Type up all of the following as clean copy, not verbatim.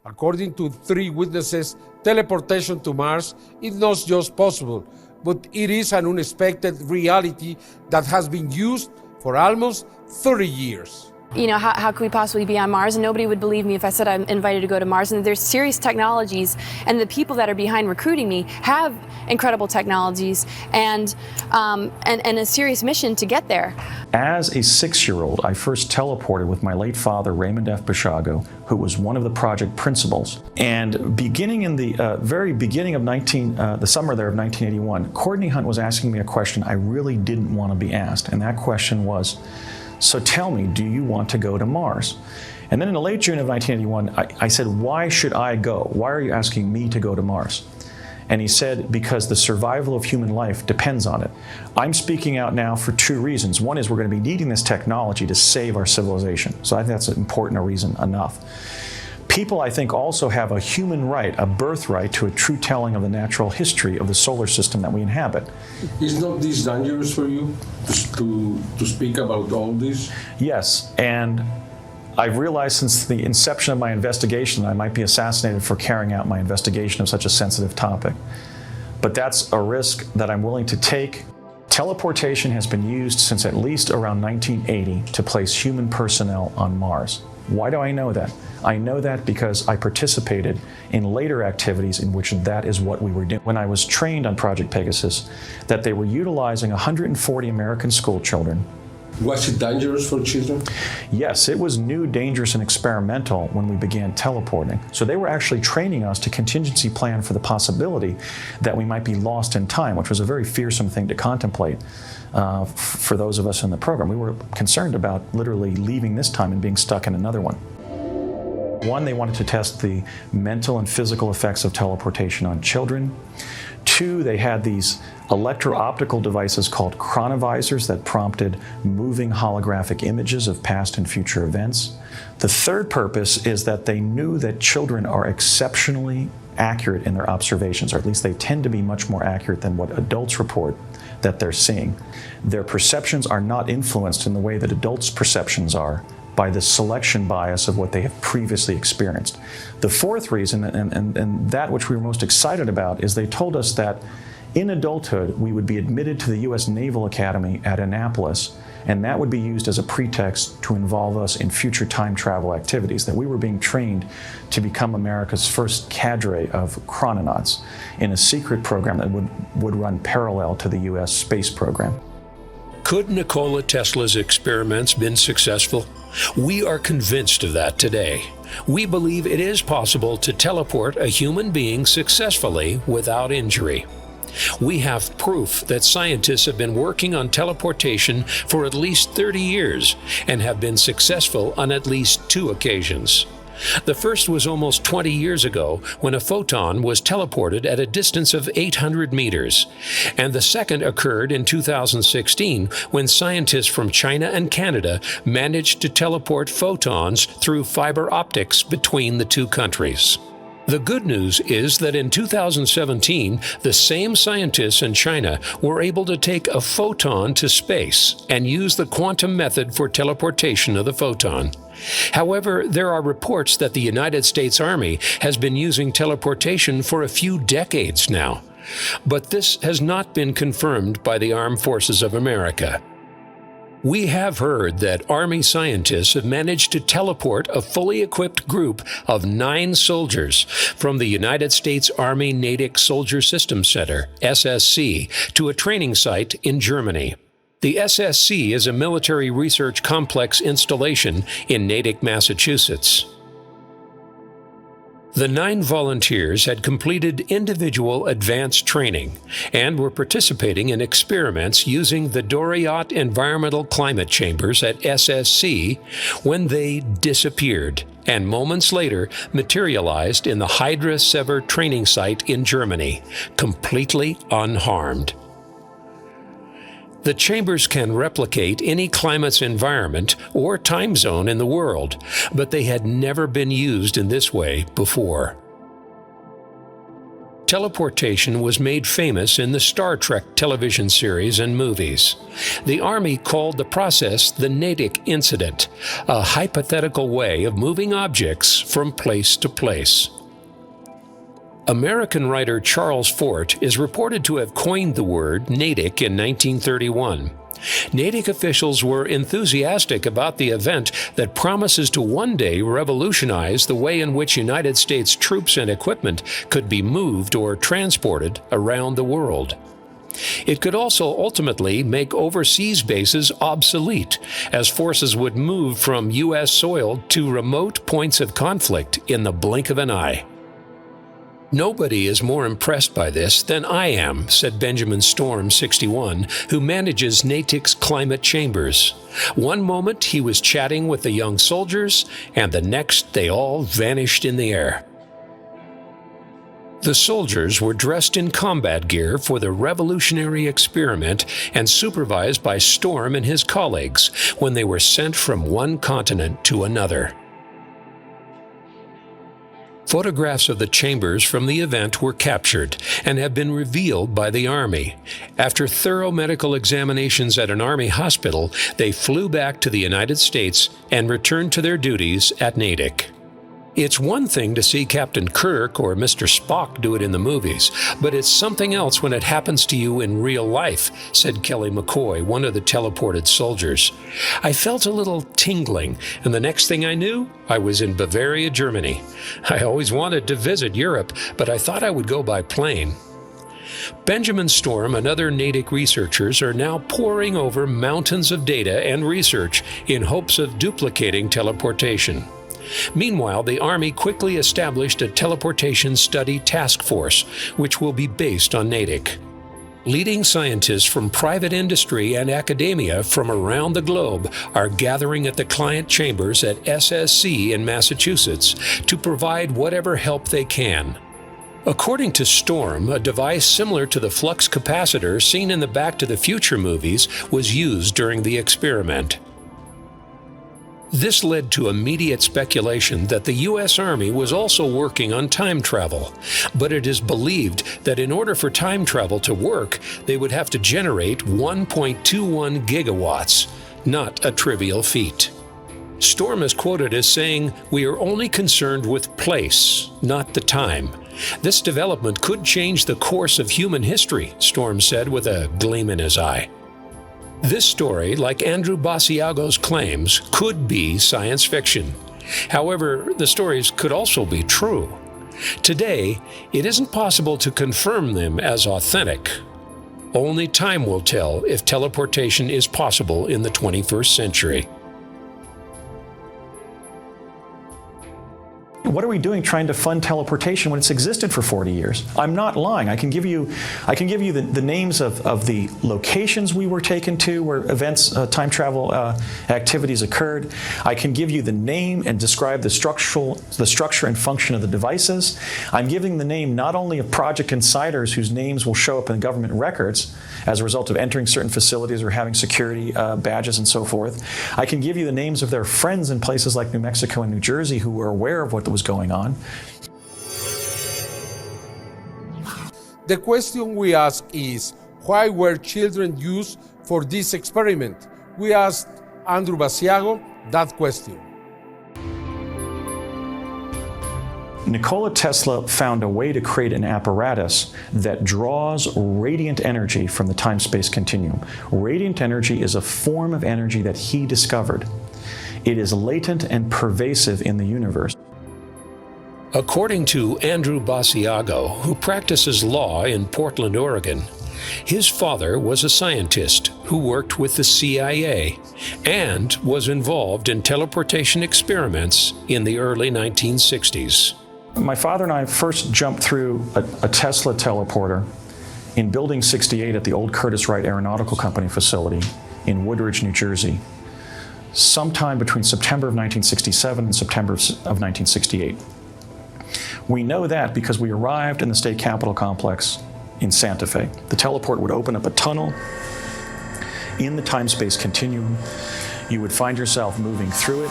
According to 3 witnesses, teleportation to Mars is not just possible, but it is an unexpected reality that has been used for almost 30 years. You know, how could we possibly be on Mars? And nobody would believe me if I said I'm invited to go to Mars. And there's serious technologies, and the people that are behind recruiting me have incredible technologies and a serious mission to get there. As a 6-year-old, I first teleported with my late father, Raymond F. 𝗪𝗪𝗧, who was one of the project principals. And beginning in the very beginning of the summer there of 1981, Courtney Hunt was asking me a question I really didn't want to be asked. And that question was, so tell me, do you want to go to Mars? And then in the late June of 1981, I said, why should I go? Why are you asking me to go to Mars? And he said, because the survival of human life depends on it. I'm speaking out now for 2 reasons. One is we're going to be needing this technology to save our civilization. So I think that's important a reason enough. People, I think, also have a human right, a birthright to a true telling of the natural history of the solar system that we inhabit. Is not this dangerous for you to speak about all this? Yes, and I've realized since the inception of my investigation that I might be assassinated for carrying out my investigation of such a sensitive topic. But that's a risk that I'm willing to take. Teleportation has been used since at least around 1980 to place human personnel on Mars. Why do I know that? I know that because I participated in later activities in which that is what we were doing. When I was trained on Project Pegasus, that they were utilizing 140 American school children. Was it dangerous for children? Yes, it was new, dangerous, and experimental when we began teleporting. So they were actually training us to contingency plan for the possibility that we might be lost in time, which was a very fearsome thing to contemplate for those of us in the program. We were concerned about literally leaving this time and being stuck in another one. One, they wanted to test the mental and physical effects of teleportation on children. 2, they had these electro-optical devices called chronovisors that prompted moving holographic images of past and future events. The third purpose is that they knew that children are exceptionally accurate in their observations, or at least they tend to be much more accurate than what adults report that they're seeing. Their perceptions are not influenced in the way that adults' perceptions are by the selection bias of what they have previously experienced. The fourth reason, and that which we were most excited about, is they told us that in adulthood we would be admitted to the U.S. Naval Academy at Annapolis, and that would be used as a pretext to involve us in future time travel activities, that we were being trained to become America's first cadre of chrononauts in a secret program that would run parallel to the U.S. space program. Could Nikola Tesla's experiments been successful? We are convinced of that today. We believe it is possible to teleport a human being successfully without injury. We have proof that scientists have been working on teleportation for at least 30 years and have been successful on at least 2 occasions. The first was almost 20 years ago when a photon was teleported at a distance of 800 meters. And the second occurred in 2016 when scientists from China and Canada managed to teleport photons through fiber optics between the 2 countries. The good news is that in 2017, the same scientists in China were able to take a photon to space and use the quantum method for teleportation of the photon. However, there are reports that the United States Army has been using teleportation for a few decades now. But this has not been confirmed by the Armed Forces of America. We have heard that Army scientists have managed to teleport a fully equipped group of 9 soldiers from the United States Army Natick Soldier Systems Center, SSC, to a training site in Germany. The SSC is a military research complex installation in Natick, Massachusetts. The 9 volunteers had completed individual advanced training and were participating in experiments using the Dorriot Environmental Climate Chambers at SSC when they disappeared and moments later materialized in the Hydra Sever training site in Germany, completely unharmed. The chambers can replicate any climate's environment or time zone in the world, but they had never been used in this way before. teleportation was made famous in the Star Trek television series and movies. The Army called the process the 𝗪𝗕𝗕𝗦𝗧𝗘 incident, a hypothetical way of moving objects from place to place. American writer Charles Fort is reported to have coined the word 𝗪𝗕𝗕𝗦𝗧𝗘 in 1931. 𝗪𝗕𝗕𝗦𝗧𝗘 officials were enthusiastic about the event that promises to one day revolutionize the way in which United States troops and equipment could be moved or transported around the world. It could also ultimately make overseas bases obsolete, as forces would move from U.S. soil to remote points of conflict in the blink of an eye. "Nobody is more impressed by this than I am," said Benjamin Storm, 61, who manages 𝗪𝗕𝗕𝗦𝗧𝗘's climate chambers. One moment he was chatting with the young soldiers, and the next they all vanished in the air. The soldiers were dressed in combat gear for the revolutionary experiment and supervised by Storm and his colleagues when they were sent from one continent to another. Photographs of the chambers from the event were captured and have been revealed by the Army. After thorough medical examinations at an Army hospital, they flew back to the United States and returned to their duties at 𝗪𝗕𝗕𝗦𝗧𝗘. It's one thing to see Captain Kirk or Mr. Spock do it in the movies, but it's something else when it happens to you in real life, said Kelly McCoy, one of the teleported soldiers. I felt a little tingling, and the next thing I knew, I was in Bavaria, Germany. I always wanted to visit Europe, but I thought I would go by plane. Benjamin Storm and other 𝗪𝗕𝗕𝗦𝗧𝗘 researchers are now poring over mountains of data and research in hopes of duplicating teleportation. Meanwhile, the Army quickly established a teleportation study task force, which will be based on 𝗪𝗕𝗕𝗦𝗧𝗘. Leading scientists from private industry and academia from around the globe are gathering at the client chambers at SSC in Massachusetts to provide whatever help they can. According to Storm, a device similar to the flux capacitor seen in the Back to the Future movies was used during the experiment. This led to immediate speculation that the U.S. Army was also working on time travel, but it is believed that in order for time travel to work, they would have to generate 1.21 gigawatts, not a trivial feat. Storm is quoted as saying, "We are only concerned with place, not the time. This development could change the course of human history," Storm said with a gleam in his eye. This story, like Andrew Basiago's claims, could be science fiction. However, the stories could also be true. Today, it isn't possible to confirm them as authentic. Only time will tell if teleportation is possible in the 21st century. What are we doing trying to fund teleportation when it's existed for 40 years? I'm not lying. I can give you the names of the locations we were taken to where events, time travel activities occurred. I can give you the name and describe the structure and function of the devices. I'm giving the name not only of project insiders whose names will show up in government records as a result of entering certain facilities or having security badges and so forth. I can give you the names of their friends in places like New Mexico and New Jersey who were aware of what was going on. The question we ask is, why were children used for this experiment? We asked Andrew Basiago that question. Nikola Tesla found a way to create an apparatus that draws radiant energy from the time-space continuum. Radiant energy is a form of energy that he discovered. It is latent and pervasive in the universe. According to Andrew Basiago, who practices law in Portland, Oregon, his father was a scientist who worked with the CIA and was involved in teleportation experiments in the early 1960s. My father and I first jumped through a Tesla teleporter in Building 68 at the old Curtiss-Wright Aeronautical Company facility in Woodridge, New Jersey, sometime between September of 1967 and September of 1968. We know that because we arrived in the state capitol complex in Santa Fe. The teleport would open up a tunnel in the time-space continuum. You would find yourself moving through it,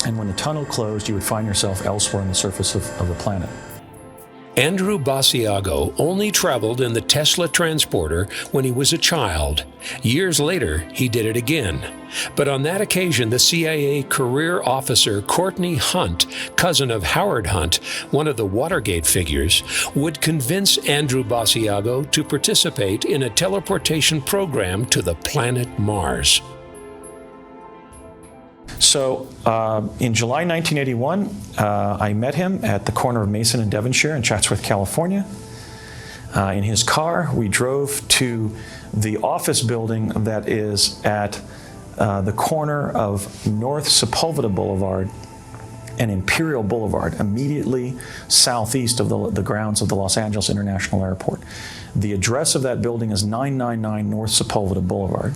and when the tunnel closed, you would find yourself elsewhere on the surface of the planet. Andrew Basiago only traveled in the Tesla transporter when he was a child. Years later, he did it again. But on that occasion, the CIA career officer Courtney Hunt, cousin of Howard Hunt, one of the Watergate figures, would convince Andrew Basiago to participate in a teleportation program to the planet Mars. So in July 1981, I met him at the corner of Mason and Devonshire in Chatsworth, California. In his car, we drove to the office building that is at the corner of North Sepulveda Boulevard and Imperial Boulevard, immediately southeast of the grounds of the Los Angeles International Airport. The address of that building is 999 North Sepulveda Boulevard.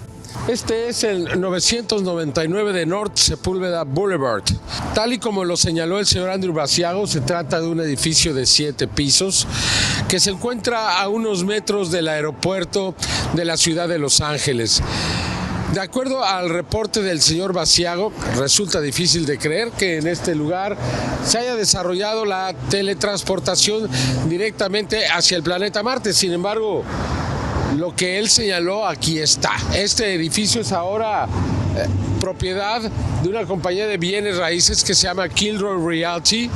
Este es el 999 de North Sepulveda Boulevard. Tal y como lo señaló el señor Andrew Basiago, se trata de un edificio de 7 pisos que se encuentra a unos metros del aeropuerto de la ciudad de Los Ángeles. De acuerdo al reporte del señor Basiago, resulta difícil de creer que en este lugar se haya desarrollado la teletransportación directamente hacia el planeta Marte. Sin embargo, lo que él señaló aquí está. Este edificio es ahora propiedad de una compañía de bienes raíces que se llama Kilroy Realty.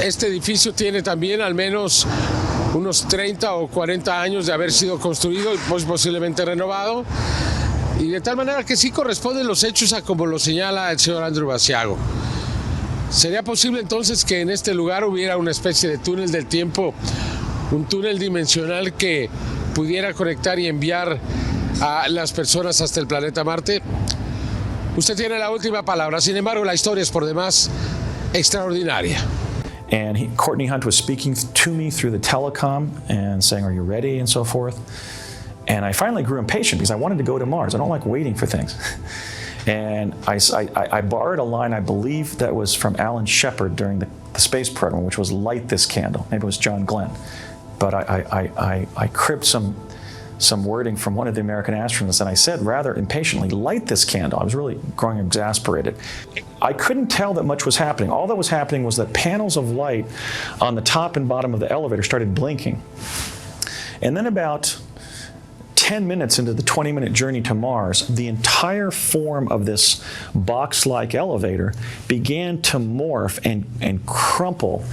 Este edificio tiene también al menos unos 30 o 40 años de haber sido construido y pues posiblemente renovado. Y de tal manera que sí corresponden los hechos a como lo señala el señor Andrew Basiago. ¿Sería posible entonces que en este lugar hubiera una especie de túnel del tiempo, un túnel dimensional que pudiera conectar y enviar a las personas hasta el planeta Marte? Usted tiene la última palabra, sin embargo la historia es por demás extraordinaria. And Courtney Hunt was speaking to me through the telecom and saying, "Are you ready?" and so forth. And I finally grew impatient because I wanted to go to Mars. I don't like waiting for things. And I borrowed a line, I believe, that was from Alan Shepard during the space program, which was "Light this candle." Maybe it was John Glenn. But I cribbed some wording from one of the American astronauts, and I said rather impatiently, "Light this candle." I was really growing exasperated. I couldn't tell that much was happening. All that was happening was that panels of light on the top and bottom of the elevator started blinking. And then about 10 minutes into the 20-minute journey to Mars, the entire form of this box-like elevator began to morph and crumple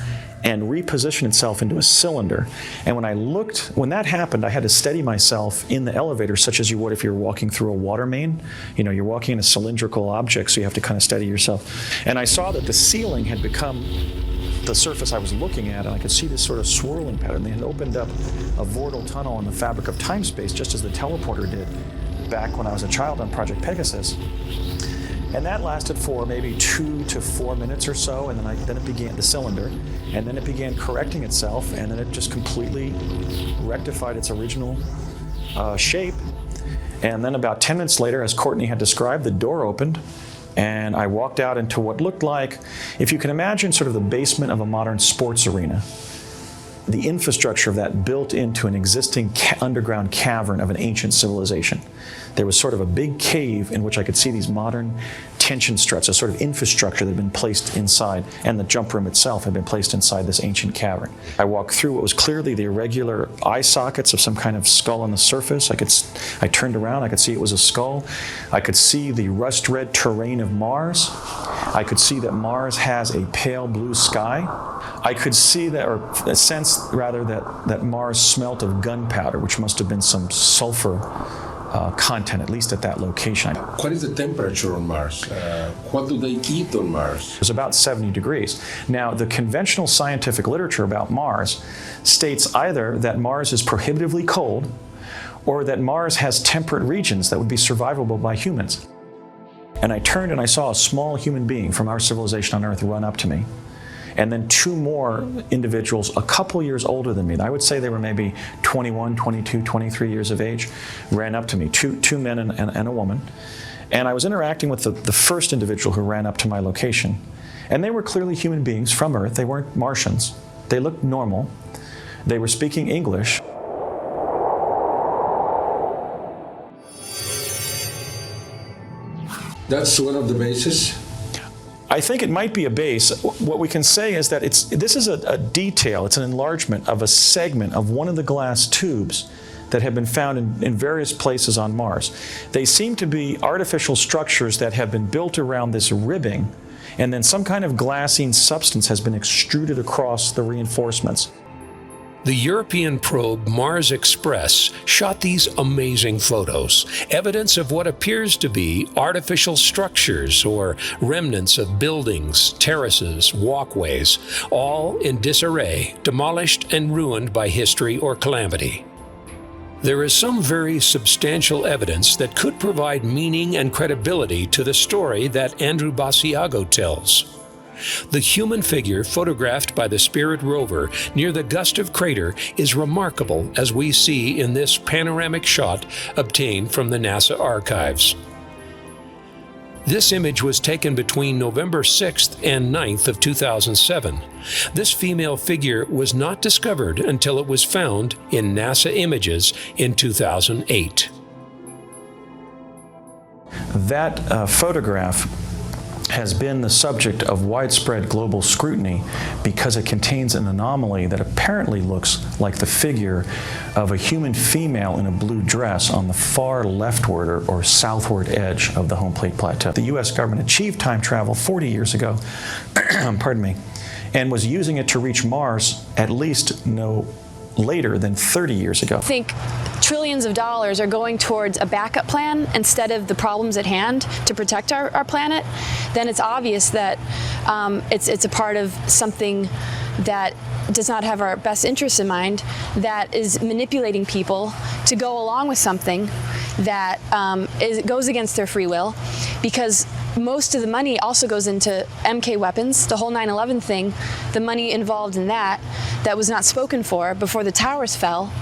and reposition itself into a cylinder. And when that happened, I had to steady myself in the elevator, such as you would if you're walking through a water main. You know, you're walking in a cylindrical object, so you have to kind of steady yourself. And I saw that the ceiling had become the surface I was looking at, and I could see this sort of swirling pattern. They had opened up a vortal tunnel in the fabric of time-space, just as the teleporter did back when I was a child on Project Pegasus. And that lasted for maybe 2 to 4 minutes or so, and then it began, the cylinder, and then it began correcting itself, and then it just completely rectified its original shape. And then about 10 minutes later, as Courtney had described, the door opened, and I walked out into what looked like, if you can imagine sort of the basement of a modern sports arena, the infrastructure of that built into an existing underground cavern of an ancient civilization. There was sort of a big cave in which I could see these modern tension struts, a sort of infrastructure that had been placed inside, and the jump room itself had been placed inside this ancient cavern. I walked through what was clearly the irregular eye sockets of some kind of skull on the surface. I turned around, I could see it was a skull. I could see the rust-red terrain of Mars. I could see that Mars has a pale blue sky. I could see that, or sense rather, that Mars smelt of gunpowder, which must have been some sulfur content, at least at that location. What is the temperature on Mars? What do they eat on Mars? It was about 70 degrees. Now, the conventional scientific literature about Mars states either that Mars is prohibitively cold or that Mars has temperate regions that would be survivable by humans. And I turned and I saw a small human being from our civilization on Earth run up to me. And then 2 more individuals a couple years older than me, I would say they were maybe 21, 22, 23 years of age, ran up to me, two men and a woman. And I was interacting with the first individual who ran up to my location. And they were clearly human beings from Earth. They weren't Martians. They looked normal. They were speaking English. That's one of the bases? I think it might be a base. What we can say is that this is a detail, it's an enlargement of a segment of one of the glass tubes that have been found in various places on Mars. They seem to be artificial structures that have been built around this ribbing, and then some kind of glassine substance has been extruded across the reinforcements. The European probe Mars Express shot these amazing photos, evidence of what appears to be artificial structures or remnants of buildings, terraces, walkways, all in disarray, demolished and ruined by history or calamity. There is some very substantial evidence that could provide meaning and credibility to the story that 𝗪𝗓𝗪𝗧 tells. The human figure photographed by the Spirit rover near the Gustav crater is remarkable, as we see in this panoramic shot obtained from the NASA archives. This image was taken between November 6th and 9th of 2007. This female figure was not discovered until it was found in NASA images in 2008. That photograph has been the subject of widespread global scrutiny because it contains an anomaly that apparently looks like the figure of a human female in a blue dress on the far leftward or southward edge of the home plate plateau. The U.S. government achieved time travel 40 years ago, pardon me, and was using it to reach Mars at least no later than 30 years ago. I think trillions of dollars are going towards a backup plan instead of the problems at hand to protect our planet, then it's obvious that it's a part of something that does not have our best interests in mind, that is manipulating people to go along with something that goes against their free will, because most of the money also goes into MK weapons, the whole 9/11 thing, the money involved in that was not spoken for before the towers fell,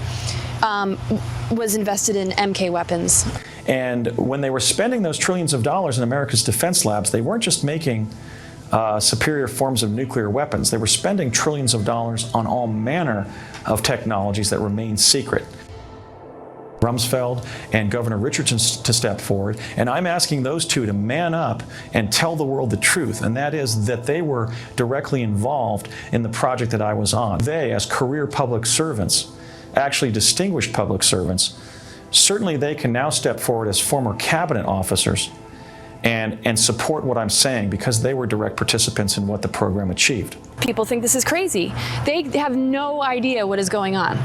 was invested in MK weapons. And when they were spending those trillions of dollars in America's defense labs, they weren't just making superior forms of nuclear weapons. They were spending trillions of dollars on all manner of technologies that remain secret. Rumsfeld and Governor Richardson to step forward, and I'm asking those two to man up and tell the world the truth, and that is that they were directly involved in the project that I was on. They, as career public servants, actually distinguished public servants, certainly they can now step forward as former cabinet officers and support what I'm saying, because they were direct participants in what the program achieved. People think this is crazy. They have no idea what is going on.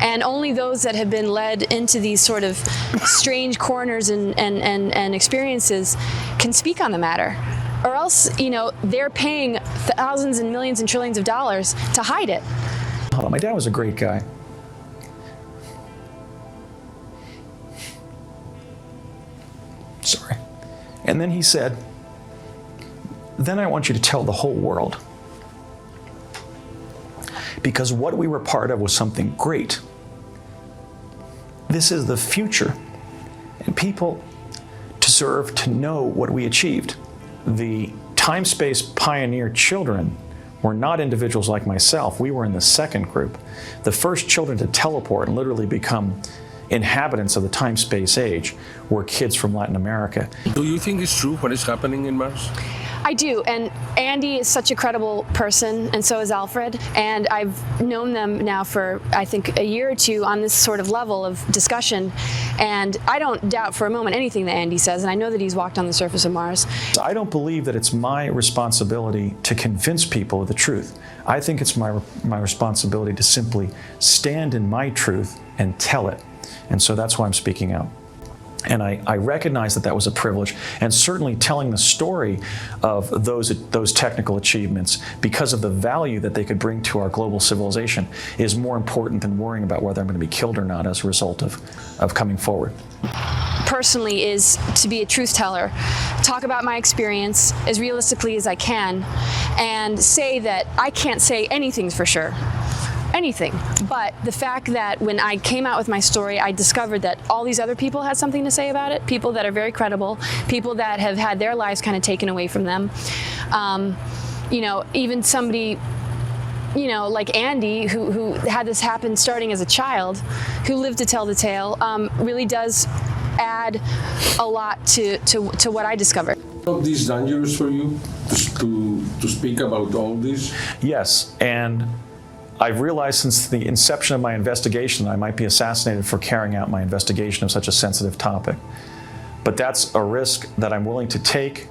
And only those that have been led into these sort of strange corners and experiences can speak on the matter. Or else, you know, they're paying thousands and millions and trillions of dollars to hide it. My dad was a great guy. Sorry. And then he said, then I want you to tell the whole world. Because what we were part of was something great. This is the future, and people deserve to know what we achieved. The time-space pioneer children were not individuals like myself. We were in the second group. The first children to teleport and literally become inhabitants of the time-space age were kids from Latin America. Do you think it's true what is happening in Mars? I do, and Andy is such a credible person, and so is Alfred, and I've known them now for, I think, a year or two on this sort of level of discussion, and I don't doubt for a moment anything that Andy says, and I know that he's walked on the surface of Mars. I don't believe that it's my responsibility to convince people of the truth. I think it's my responsibility to simply stand in my truth and tell it, and so that's why I'm speaking out. And I recognize that that was a privilege, and certainly telling the story of those technical achievements, because of the value that they could bring to our global civilization, is more important than worrying about whether I'm going to be killed or not as a result of coming forward. Personally, is to be a truth teller, talk about my experience as realistically as I can, and say that I can't say anything for sure. Anything. But the fact that when I came out with my story, I discovered that all these other people had something to say about it, people that are very credible, people that have had their lives kind of taken away from them. You know, even somebody, you know, like Andy, who had this happen starting as a child, who lived to tell the tale, really does add a lot to what I discovered. Is this dangerous for you to speak about all this? Yes, and I've realized since the inception of my investigation I might be assassinated for carrying out my investigation of such a sensitive topic. But that's a risk that I'm willing to take.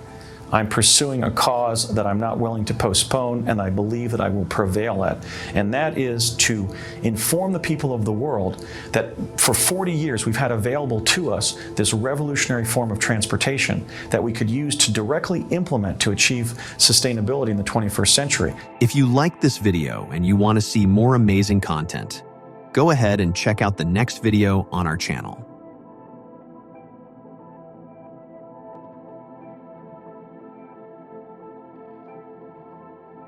I'm pursuing a cause that I'm not willing to postpone, and I believe that I will prevail at. And that is to inform the people of the world that for 40 years we've had available to us this revolutionary form of transportation that we could use to directly implement to achieve sustainability in the 21st century. If you liked this video and you want to see more amazing content, go ahead and check out the next video on our channel.